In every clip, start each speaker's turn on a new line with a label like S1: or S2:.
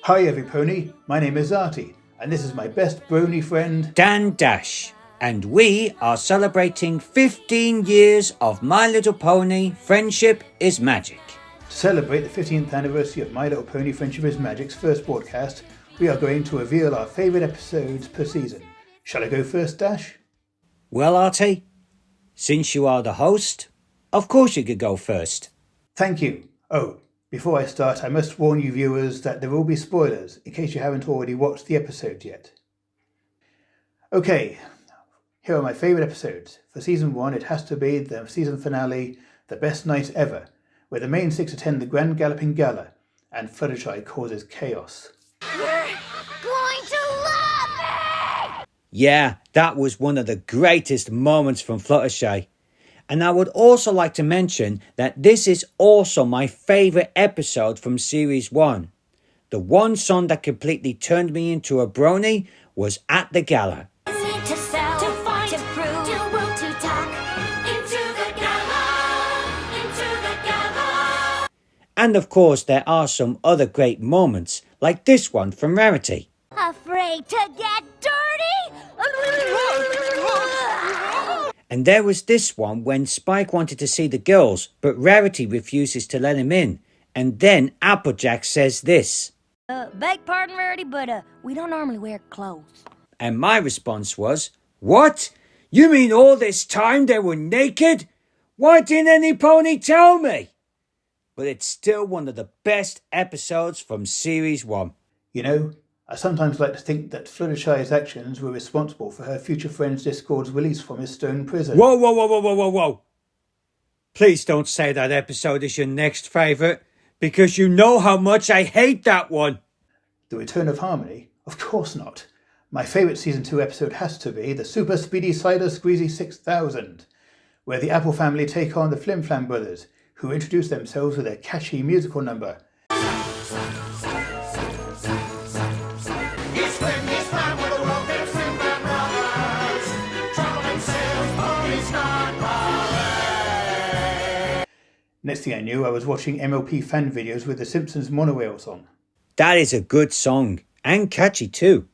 S1: Hi everypony, my name is Artie, and this is my best brony friend,
S2: Dan Dash, and we are celebrating 15 years of My Little Pony Friendship is Magic.
S1: To celebrate the 15th anniversary of My Little Pony Friendship is Magic's first broadcast, we are going to reveal our favourite episodes per season. Shall I go first, Dash?
S2: Well, Artie, since you are the host, of course you could go first.
S1: Thank you. Oh, before I start, I must warn you viewers that there will be spoilers, in case you haven't already watched the episode yet. Okay, here are my favourite episodes. For season 1, it has to be the season finale, The Best Night Ever, where the main six attend the Grand Galloping Gala, and Fluttershy causes chaos.
S3: You're going to love me!
S2: Yeah, that was one of the greatest moments from Fluttershy. And I would also like to mention that this is also my favourite episode from Series 1. The one song that completely turned me into a brony was at the gala.
S3: To sell, to find, to prove, to will, to talk. Into the gala.
S2: And of course there are some other great moments, like this one from Rarity.
S3: Afraid to get dirty?
S2: And there was this one when Spike wanted to see the girls, but Rarity refuses to let him in. And then Applejack says this.
S4: Beg pardon, Rarity, but we don't normally wear clothes.
S2: And my response was, what? You mean all this time they were naked? Why didn't any pony tell me? But it's still one of the best episodes from Series 1.
S1: You know, I sometimes like to think that Fluttershy's actions were responsible for her future friend's Discord's release from his stone prison.
S2: Whoa. Please don't say that episode is your next favourite, because you know how much I hate that one.
S1: The Return of Harmony? Of course not. My favourite Season 2 episode has to be the Super Speedy Cider Squeezy 6000, where the Apple family take on the Flim Flam brothers, who introduce themselves with a catchy musical number. Next thing I knew, I was watching MLP fan videos with the Simpsons monorail song.
S2: That is a good song, and catchy too.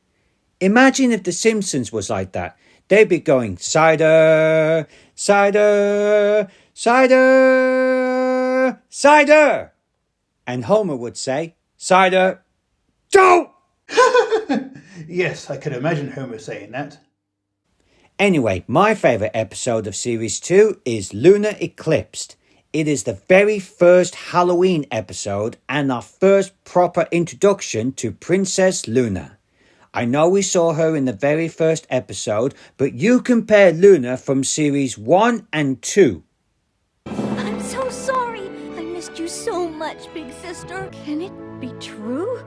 S2: Imagine if the Simpsons was like that. They'd be going, cider, cider, cider, cider. And Homer would say, cider, don't!
S1: Yes, I could imagine Homer saying that.
S2: Anyway, my favourite episode of Series 2 is Lunar Eclipsed. It is the very first Halloween episode and our first proper introduction to Princess Luna. I know we saw her in the very first episode, but you compare Luna from Series 1 and 2.
S4: I'm so sorry. I missed you so much, big sister. Can it be true?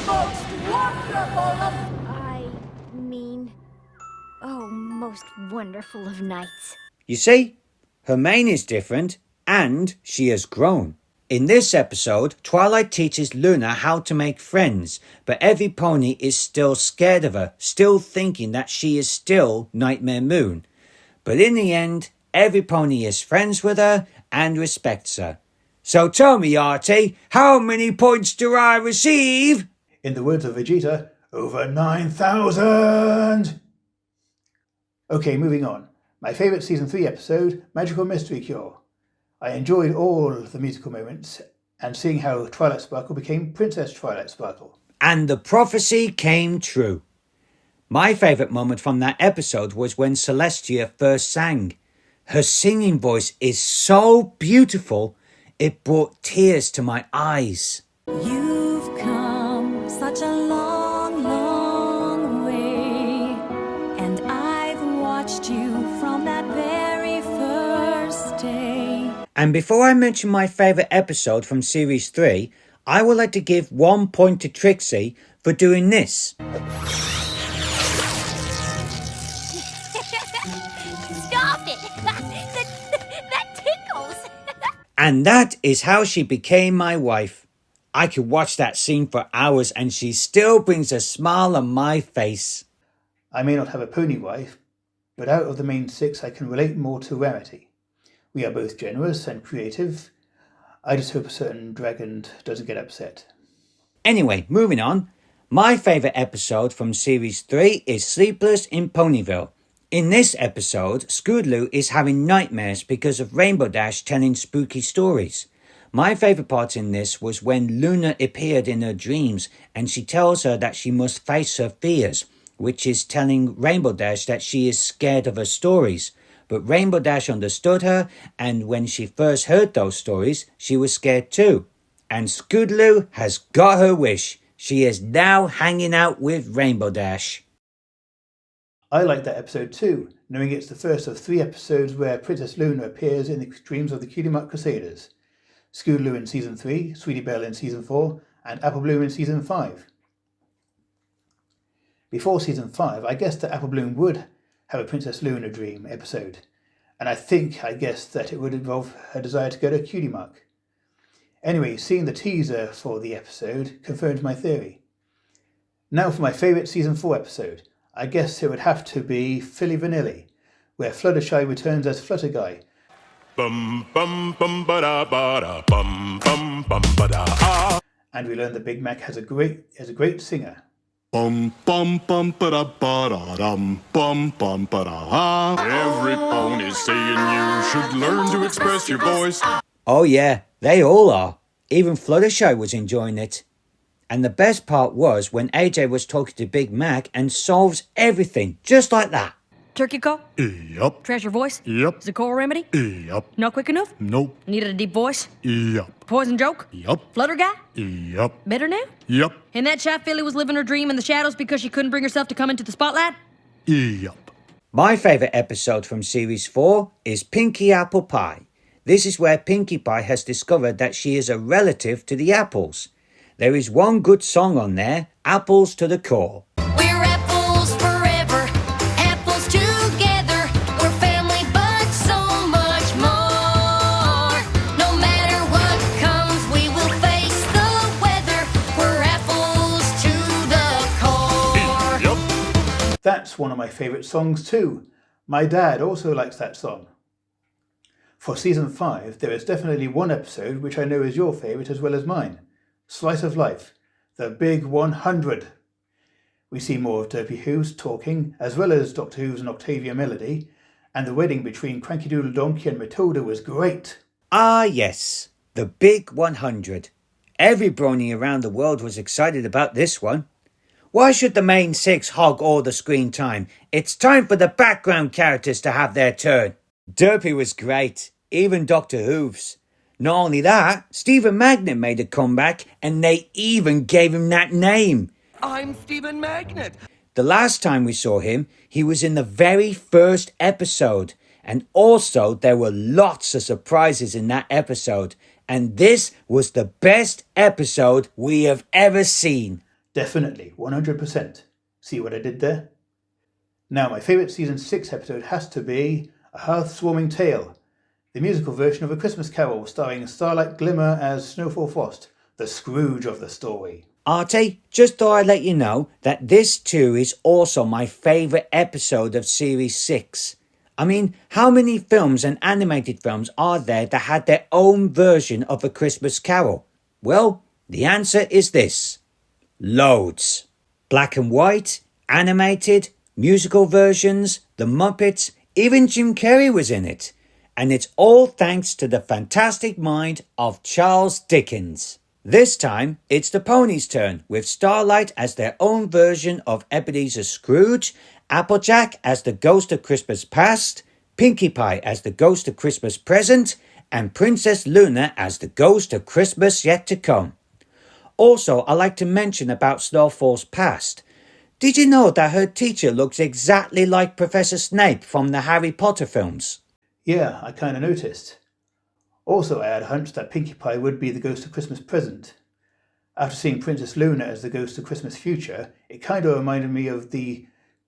S3: Most wonderful of...
S4: most wonderful of nights.
S2: You see, her mane is different and she has grown. In this episode, Twilight teaches Luna how to make friends, but every pony is still scared of her, still thinking that she is still Nightmare Moon. But in the end, every pony is friends with her and respects her. So tell me, Artie, how many points do I receive?
S1: In the words of Vegeta, over 9,000! Okay, moving on. My favourite Season 3 episode, Magical Mystery Cure. I enjoyed all the musical moments and seeing how Twilight Sparkle became Princess Twilight Sparkle.
S2: And the prophecy came true. My favourite moment from that episode was when Celestia first sang. Her singing voice is so beautiful, it brought tears to my eyes.
S5: You've come such a long, long way, and I've watched you from that very first day.
S2: And before I mention my favourite episode from Series 3, I would like to give 1 point to Trixie for doing this.
S4: Stop it! That tickles!
S2: And that is how she became my wife. I could watch that scene for hours and she still brings a smile on my face.
S1: I may not have a pony wife, but out of the main six I can relate more to Rarity. We are both generous and creative. I just hope a certain dragon doesn't get upset.
S2: Anyway, moving on. My favourite episode from Series 3 is Sleepless in Ponyville. In this episode, Scootaloo is having nightmares because of Rainbow Dash telling spooky stories. My favourite part in this was when Luna appeared in her dreams and she tells her that she must face her fears, which is telling Rainbow Dash that she is scared of her stories. But Rainbow Dash understood her, and when she first heard those stories, she was scared too. And Scootaloo has got her wish. She is now hanging out with Rainbow Dash.
S1: I like that episode too, knowing it's the first of 3 episodes where Princess Luna appears in the dreams of the Cutie Mark Crusaders. Scootaloo in Season 3, Sweetie Belle in Season 4, and Apple Bloom in Season 5. Before Season 5, I guessed that Apple Bloom would have a Princess Luna dream episode, and I guessed that it would involve her desire to go to Cutie Mark. Anyway, seeing the teaser for the episode confirmed my theory. Now for my favourite Season 4 episode. I guess it would have to be Philly Vanilli, where Fluttershy returns as Flutterguy.
S6: Bum bum bum ba da ba da bum bum bum ba da ah.
S1: And we learn that Big Mac is a great singer.
S6: Bum bum bum ba da ba da dum bum bum ba da ah. Every pony's saying you should learn to express your voice.
S2: Oh yeah, they all are. Even Fluttershy was enjoying it. And the best part was when AJ was talking to Big Mac and solves everything just like that.
S7: Turkey call?
S6: Yup.
S7: Treasure voice?
S6: Yep.
S7: Zakora remedy?
S6: Yup.
S7: Not quick enough?
S6: Nope.
S7: Needed a deep voice?
S6: Yup.
S7: Poison joke?
S6: Yup.
S7: Flutter guy?
S6: Yup.
S7: Better now?
S6: Yup.
S7: And that chat filly was living her dream in the shadows because she couldn't bring herself to come into the spotlight?
S6: Yup.
S2: My favourite episode from Series 4 is Pinkie Apple Pie. This is where Pinkie Pie has discovered that she is a relative to the apples. There is one good song on there, Apples to the Core.
S3: We're apples forever, apples together. We're family, but so much more. No matter what comes, we will face the weather. We're apples to the core.
S6: Yup.
S1: That's one of my favourite songs too. My dad also likes that song. For Season 5, there is definitely one episode which I know is your favourite as well as mine. Slice of Life, the Big 100. We see more of Derpy Hooves talking, as well as Dr. Hooves and Octavia Melody, and the wedding between Cranky Doodle Donkey and Matilda was great.
S2: Ah yes, the Big 100. Every brony around the world was excited about this one. Why should the main 6 hog all the screen time? It's time for the background characters to have their turn. Derpy was great, even Dr. Hooves. Not only that, Stephen Magnet made a comeback and they even gave him that name.
S8: I'm Stephen Magnet.
S2: The last time we saw him, he was in the very first episode. And also there were lots of surprises in that episode. And this was the best episode we have ever seen.
S1: Definitely, 100%. See what I did there? Now my favourite Season 6 episode has to be A Hearth-Swarming Tale, the musical version of A Christmas Carol starring Starlight Glimmer as Snowfall Frost, the Scrooge of the story.
S2: Artie, just thought I'd let you know that this too is also my favourite episode of Series 6. I mean, how many films and animated films are there that had their own version of A Christmas Carol? Well, the answer is this. Loads. Black and white, animated, musical versions, The Muppets, even Jim Carrey was in it. And it's all thanks to the fantastic mind of Charles Dickens. This time, it's the ponies' turn, with Starlight as their own version of Ebenezer Scrooge, Applejack as the Ghost of Christmas Past, Pinkie Pie as the Ghost of Christmas Present, and Princess Luna as the Ghost of Christmas Yet to Come. Also, I like to mention about Snowfall's past. Did you know that her teacher looks exactly like Professor Snape from the Harry Potter films?
S1: Yeah, I kind of noticed. Also, I had a hunch that Pinkie Pie would be the Ghost of Christmas Present. After seeing Princess Luna as the Ghost of Christmas Future, it kind of reminded me of the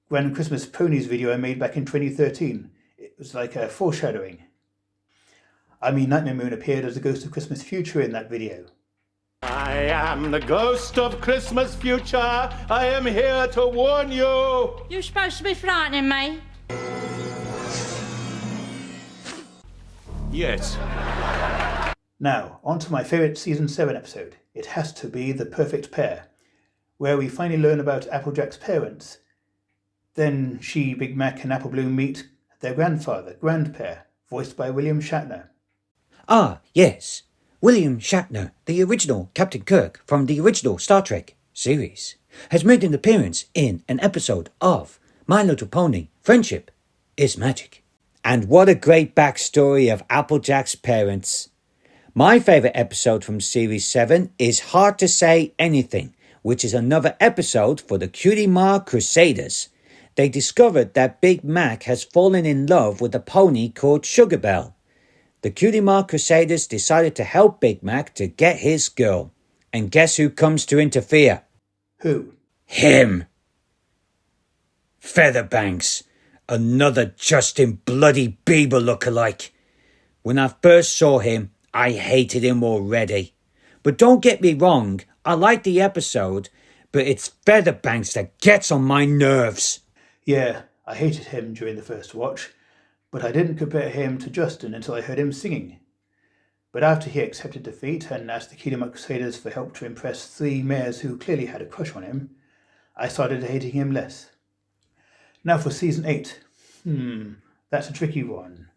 S1: Grand Christmas Ponies video I made back in 2013. It was like a foreshadowing. I mean, Nightmare Moon appeared as the Ghost of Christmas Future in that video.
S9: I am the Ghost of Christmas Future. I am here to warn you.
S10: You're supposed to be frightening me.
S9: Yes.
S1: Now, on to my favourite Season 7 episode. It has to be The Perfect Pair, where we finally learn about Applejack's parents. Then she, Big Mac and Apple Bloom meet their grandfather, Grandpair, voiced by William Shatner.
S2: Ah, yes. William Shatner, the original Captain Kirk from the original Star Trek series, has made an appearance in an episode of My Little Pony, Friendship is Magic. And what a great backstory of Applejack's parents. My favourite episode from Series 7 is Hard to Say Anything, which is another episode for the Cutie Mark Crusaders. They discovered that Big Mac has fallen in love with a pony called Sugar Belle. The Cutie Mark Crusaders decided to help Big Mac to get his girl. And guess who comes to interfere?
S1: Who?
S2: Him. Featherbanks, another Justin Bloody Bieber lookalike. When I first saw him, I hated him already. But don't get me wrong, I like the episode, but it's Featherbanks that gets on my nerves.
S1: Yeah, I hated him during the first watch, but I didn't compare him to Justin until I heard him singing. But after he accepted defeat and asked the Cutie Mark Crusaders for help to impress 3 mares who clearly had a crush on him, I started hating him less. Now for Season 8. That's a tricky one.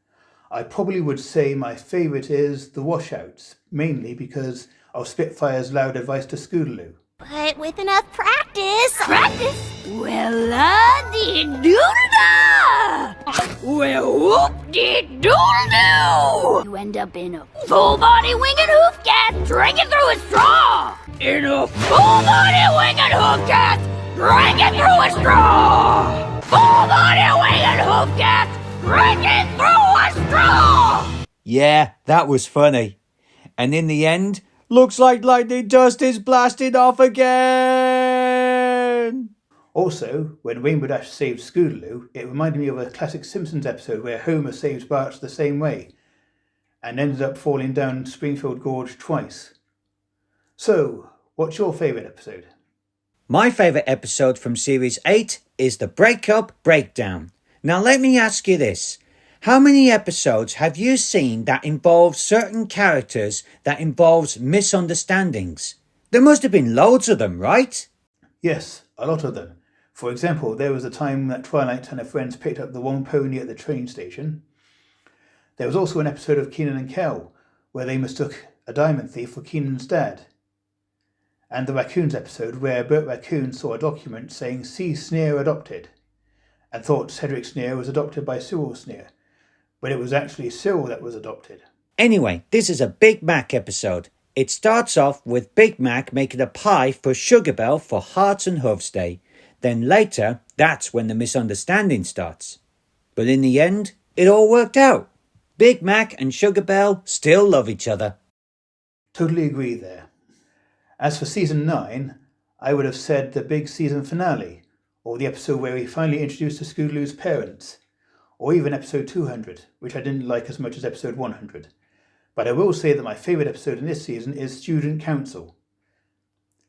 S1: I probably would say my favourite is The Washouts, mainly because of Spitfire's loud advice to Scootaloo.
S4: But with enough practice... Practice? Well, dee-doodle-da! Well, whoop-dee-doodle-doo! You end up in a full-body winged hoof cat drinking through a straw! In a full-body winged hoof cat drinking through a straw! Full-body winged hoof cat drinking through a straw!
S2: Yeah, that was funny. And in the end, looks like lightning dust is blasted off again!
S1: Also, when Rainbow Dash saved Scootaloo, it reminded me of a classic Simpsons episode where Homer saves Bart the same way, and ended up falling down Springfield Gorge twice. So, what's your favourite episode?
S2: My favourite episode from Series 8 is the Breakup Breakdown. Now let me ask you this. How many episodes have you seen that involve certain characters that involves misunderstandings? There must have been loads of them, right?
S1: Yes, a lot of them. For example, there was a time that Twilight and her friends picked up the wrong pony at the train station. There was also an episode of Kenan and Kel, where they mistook a diamond thief for Kenan's dad. And the Raccoons episode, where Bert Raccoon saw a document saying C. Sneer adopted, and thought Cedric Sneer was adopted by Cyril Sneer, but it was actually Cyril that was adopted.
S2: Anyway, this is a Big Mac episode. It starts off with Big Mac making a pie for Sugar Belle for Hearts and Hooves Day. Then later, that's when the misunderstanding starts. But in the end, it all worked out. Big Mac and Sugar Belle still love each other.
S1: Totally agree there. As for Season 9, I would have said the big season finale, or the episode where we finally introduced to Scootaloo's parents, or even episode 200, which I didn't like as much as episode 100. But I will say that my favourite episode in this season is Student Council.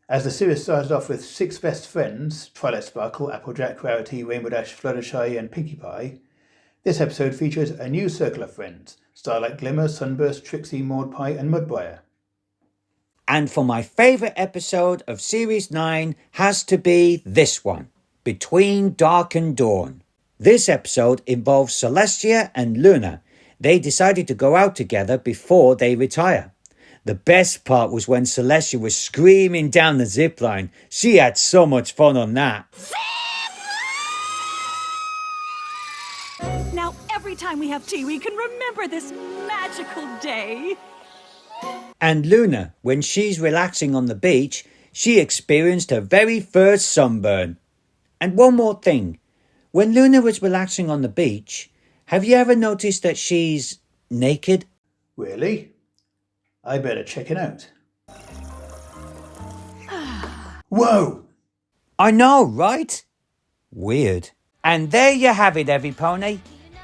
S1: As the series started off with 6 best friends, Twilight Sparkle, Applejack, Rarity, Rainbow Dash, Fluttershy and Pinkie Pie, this episode features a new circle of friends, Starlight Glimmer, Sunburst, Trixie, Maud Pie and Mudbriar.
S2: And for my favourite episode of Series 9 has to be this one, Between Dark and Dawn. This episode involves Celestia and Luna. They decided to go out together before they retire. The best part was when Celestia was screaming down the zipline. She had so much fun on that.
S5: Now, every time we have tea, we can remember this magical day.
S2: And Luna, when she's relaxing on the beach, she experienced her very first sunburn. And one more thing. When Luna was relaxing on the beach, have you ever noticed that she's naked?
S1: Really? I better check it out. Whoa!
S2: I know, right? Weird. And there you have it, every pony.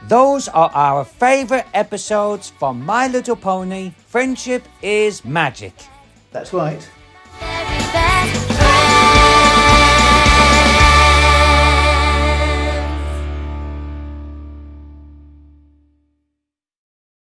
S2: Those are our favourite episodes from My Little Pony, Friendship is Magic.
S1: That's right.
S3: Every best